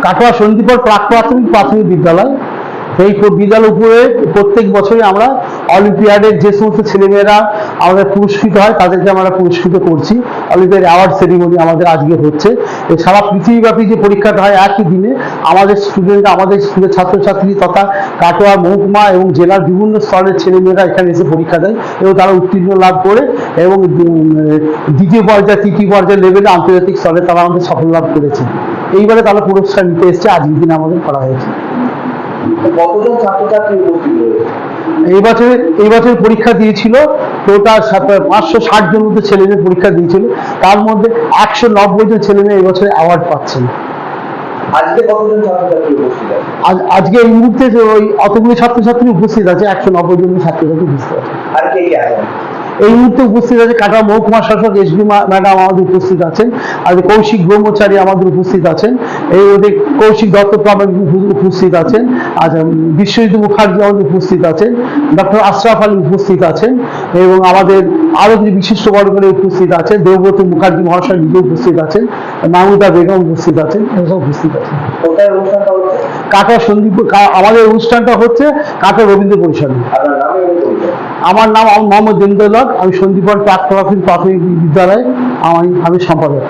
কাটোয়া সন্দীপর প্রাক প্রাথমিক বিদ্যালয়। এই বিদ্যালয় উপরে প্রত্যেক বছরই আমরা অলিম্পিয়াডের যে সমস্ত ছেলেমেয়েরা আমাদের পুরস্কৃত হয় তাদেরকে আমরা পুরস্কৃত করছি। অলিম্পিয়াড অ্যাওয়ার্ড সেরিমনি আমাদের আজকে হচ্ছে। এই সারা পৃথিবীব্যাপী যে পরীক্ষাটা হয় একই দিনে আমাদের স্টুডেন্টরা, আমাদের স্কুলের ছাত্রছাত্রী তথা কাটোয়া মহকুমা এবং জেলার বিভিন্ন স্তরের ছেলেমেয়েরা এখানে এসে পরীক্ষা দেয় এবং তারা উত্তীর্ণ লাভ করে এবং দ্বিতীয় পর্যায়ে তৃতীয় পর্যায়ের লেভেলে আন্তর্জাতিক স্তরে তারা আমাদের সফল লাভ করেছে। এইবারে তারা পুরস্কার নিতে এসছে, আজকের দিনে আমাদের করা হয়েছে। কতজন ছাত্রছাত্রী উপস্থিত রয়েছে? এই বছর পরীক্ষা দিয়েছিল টোটাল 560 জন মধ্যে ছেলেমেয়ে পরীক্ষা দিয়েছিল, তার মধ্যে 190 জন ছেলেমেয়ে এই বছর অ্যাওয়ার্ড পাচ্ছেন। আজকে কতজন ছাত্রছাত্রী উপস্থিত আছে? আজকে এই মুহূর্তে ওই অতগুলো ছাত্রছাত্রী উপস্থিত আছে, 190 জন ছাত্রছাত্রী উপস্থিত আছে। আর কে কে আছেন? এই মুহূর্তে উপস্থিত আছে কাটোয়া মহকুমা শাসক এসবি ম্যাডাম আমাদের উপস্থিত আছেন, আর কৌশিক ব্রহ্মচারী আমাদের উপস্থিত আছেন, এই ওদের কৌশিক দত্তপ্রভা উপস্থিত আছেন, আচ্ছা বিশ্বজিৎ মুখার্জি আমাদের উপস্থিত আছেন, ডক্টর আশরাফ আলী উপস্থিত আছেন এবং আমাদের আরো কিছু বিশিষ্ট বর্গরে উপস্থিত আছেন, দেবব্রত মুখার্জি মহাশয় নিজে উপস্থিত আছেন, মাহমুদা বেগম উপস্থিত আছেন, এসব উপস্থিত আছেন। কোথায় অনুষ্ঠানটা হচ্ছে? কাটোয়া সন্দীপ আমাদের অনুষ্ঠানটা হচ্ছে কাটোয়া রবীন্দ্র পরিষদে। আপনার নাম এবং পরিচয়? আমার নাম মোহাম্মদ দিনদৌলত, আমি সন্দীপর প্রাক প্রাথমিক বিদ্যালয়ে আমি সম্পাদক।